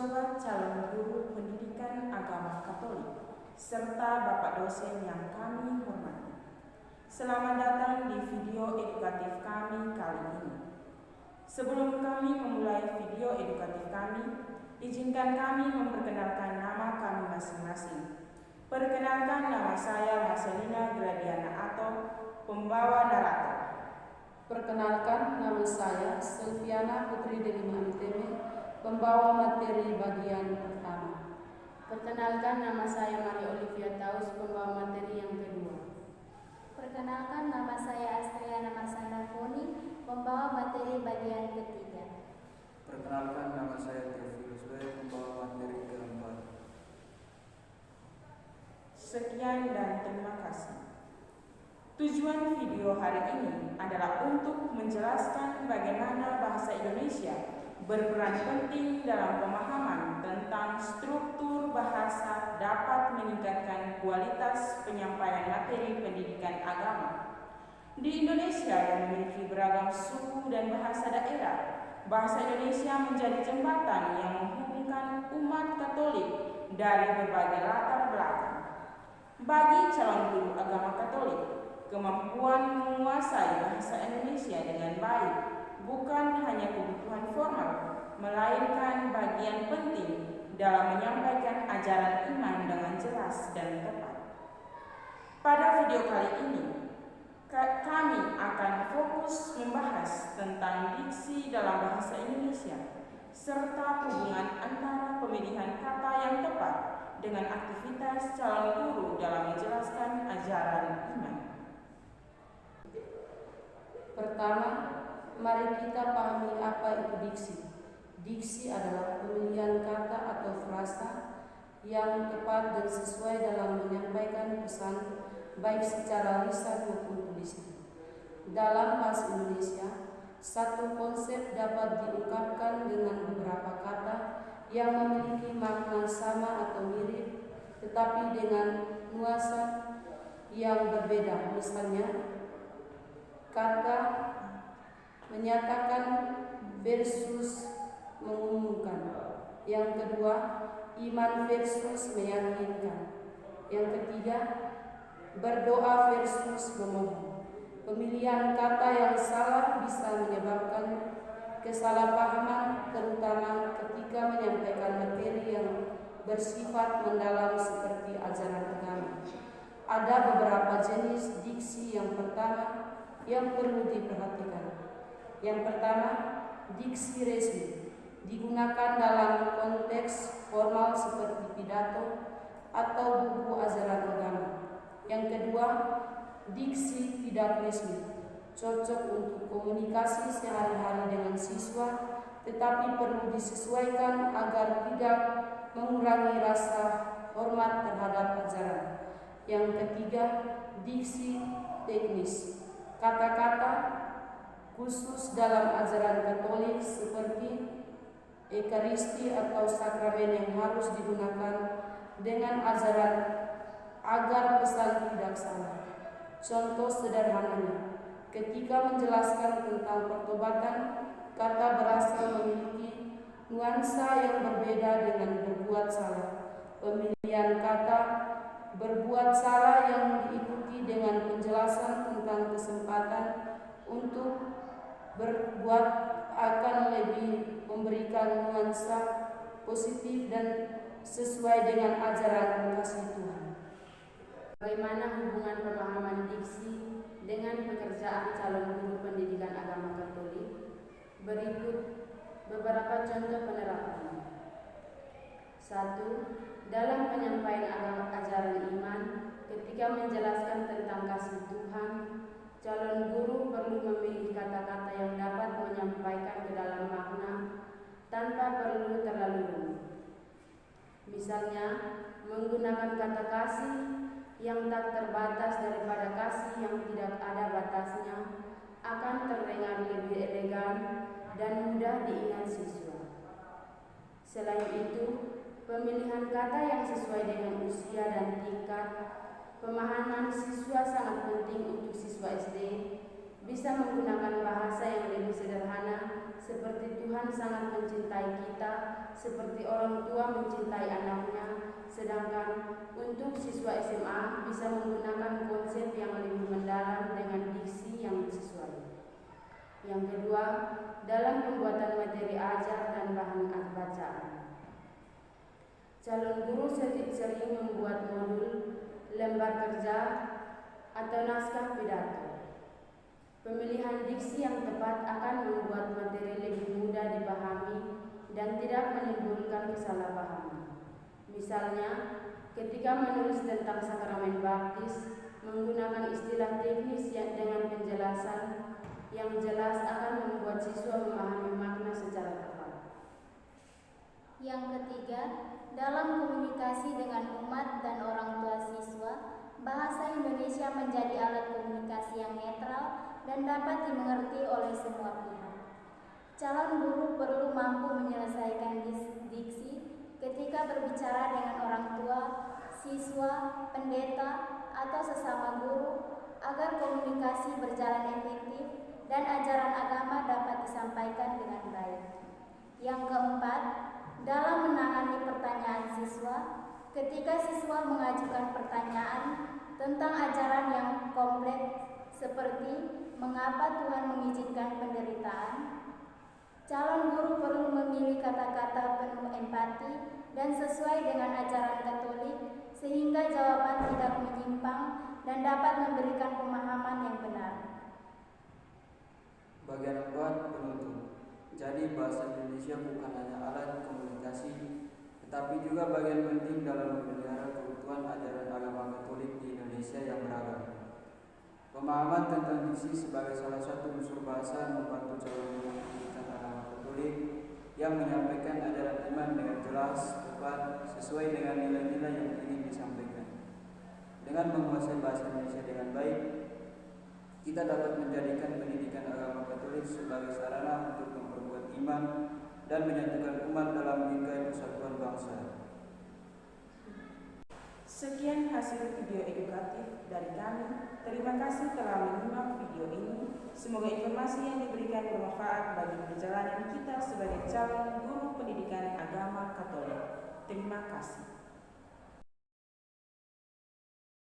sobat calon guru pendidikan agama Katolik, serta Bapak dosen yang kami hormati. Selamat datang di video edukatif kami kali ini. Sebelum kami memulai video edukatif kami, izinkan kami memperkenalkan nama kami masing-masing. Perkenalkan, nama saya Marcelina Gladiana Atto, pembawa narator. Perkenalkan, nama saya Silviana Putri Delima Mteme, pembawa materi bagian pertama. Perkenalkan, nama saya Maria Olivia Taus, pembawa materi yang kedua. Perkenalkan, nama saya Astriana Marsanda Foni, pembawa materi bagian ketiga. Perkenalkan, nama saya Theophilus Bay, pembawa materi keempat. Sekian dan terima kasih. Tujuan video hari ini adalah untuk menjelaskan bagaimana bahasa Indonesia berperan penting dalam pemahaman tentang struktur bahasa dapat meningkatkan kualitas penyampaian materi pendidikan agama. Di Indonesia yang memiliki beragam suku dan bahasa daerah, bahasa Indonesia menjadi jembatan yang menghubungkan umat Katolik dari berbagai latar belakang. Bagi calon guru agama Katolik, kemampuan menguasai bahasa Indonesia dengan baik bukan hanya kebutuhan formal, melainkan bagian penting dalam menyampaikan ajaran iman dengan jelas dan tepat. Pada video kali ini, kami akan fokus membahas tentang diksi dalam bahasa Indonesia, serta hubungan antara pemilihan kata yang tepat dengan aktivitas calon guru dalam menjelaskan ajaran iman. Pertama, mari kita pahami apa itu diksi. Diksi adalah pemilihan kata atau frasa yang tepat dan sesuai dalam menyampaikan pesan, baik secara lisan maupun tulisan. Dalam bahasa Indonesia, satu konsep dapat diungkapkan dengan beberapa kata yang memiliki makna sama atau mirip, tetapi dengan nuansa yang berbeda. Misalnya, kata menyatakan versus mengumumkan. Yang kedua, iman versus meyakinkan. Yang ketiga, berdoa versus memohon. Pemilihan kata yang salah bisa menyebabkan kesalahpahaman, terutama ketika menyampaikan materi yang bersifat mendalam seperti ajaran agama. Ada beberapa jenis diksi. Yang pertama yang perlu diperhatikan. Yang pertama, diksi resmi, digunakan dalam konteks formal seperti pidato atau buku ajaran agama. Yang kedua, diksi tidak resmi, cocok untuk komunikasi sehari-hari dengan siswa, tetapi perlu disesuaikan agar tidak mengurangi rasa hormat terhadap ajaran. Yang ketiga, diksi teknis, kata-kata khusus dalam ajaran Katolik seperti Ekaristi atau sakramen yang harus digunakan dengan ajaran agar pesan tidak salah. Contoh sederhananya, ketika menjelaskan tentang pertobatan, kata berasal memiliki nuansa yang berbeda dengan berbuat salah. Pemilihan kata berbuat salah yang diikuti dengan penjelasan tentang kesempatan untuk berbuat akan lebih memberikan nuansa positif dan sesuai dengan ajaran kasih Tuhan. Bagaimana hubungan pemahaman diksi dengan pekerjaan calon guru pendidikan agama Katolik? Berikut beberapa contoh penerapannya. 1. Dalam penyampaian ajaran iman, ketika menjelaskan tentang kasih Tuhan, calon guru perlu memilih kata-kata yang dapat menyampaikan ke dalam makna tanpa perlu terlalu rumit. Misalnya, menggunakan kata kasih yang tak terbatas daripada kasih yang tidak ada batasnya akan terdengar lebih elegan dan mudah diingat siswa. Selain itu, pemilihan kata yang sesuai dengan usia dan tingkat pemahaman siswa sangat penting untuk siswa SD bisa menggunakan bahasa yang lebih sederhana, seperti Tuhan sangat mencintai kita, seperti orang tua mencintai anaknya, sedangkan untuk siswa SMA bisa menggunakan konsep yang lebih mendalam dengan diksi yang sesuai. Yang kedua, dalam pembuatan materi ajar dan bahan bacaan. Calon guru sering membuat modul, lembar kerja, atau naskah pidato. Pemilihan diksi yang tepat akan membuat materi lebih mudah dipahami dan tidak menimbulkan kesalahpahaman. Misalnya, ketika menulis tentang sakramen baptis, menggunakan istilah teknis dengan penjelasan yang jelas akan membuat siswa memahami makna secara tepat. Yang ketiga, dalam komunikasi dengan umat dan orang tua siswa, bahasa Indonesia menjadi alat komunikasi yang netral dan dapat dimengerti oleh semua pihak. Calon guru perlu mampu menyelesaikan diksi ketika berbicara dengan orang tua, siswa, pendeta, atau sesama guru agar komunikasi berjalan efektif dan ajaran agama dapat disampaikan dengan baik. Yang keempat, dalam menangani pertanyaan siswa, ketika siswa mengajukan pertanyaan tentang ajaran yang kompleks seperti mengapa Tuhan mengizinkan penderitaan, calon guru perlu memilih kata-kata penuh empati dan sesuai dengan ajaran Katolik sehingga jawaban tidak menyimpang dan dapat memberikan pemahaman yang benar. Bagian 4, penutup. Jadi bahasa Indonesia bukan hanya alat komunikasi, tetapi juga bagian penting dalam memelihara keutuhan ajaran agama Katolik di Indonesia yang beragam. Pemahaman tentang diksi sebagai salah satu unsur bahasa membantu calon guru pendidikan agama Katolik yang menyampaikan ajaran iman dengan jelas, tepat, sesuai dengan nilai-nilai yang ingin disampaikan. Dengan menguasai bahasa Indonesia dengan baik, kita dapat menjadikan pendidikan agama Katolik sebagai sarana untuk memperkuat iman dan menyatukan umat dalam bingkai persatuan bangsa. Sekian hasil video edukatif dari kami. Terima kasih telah menyimak video ini. Semoga informasi yang diberikan bermanfaat bagi perjalanan kita sebagai calon guru pendidikan agama Katolik. Terima kasih.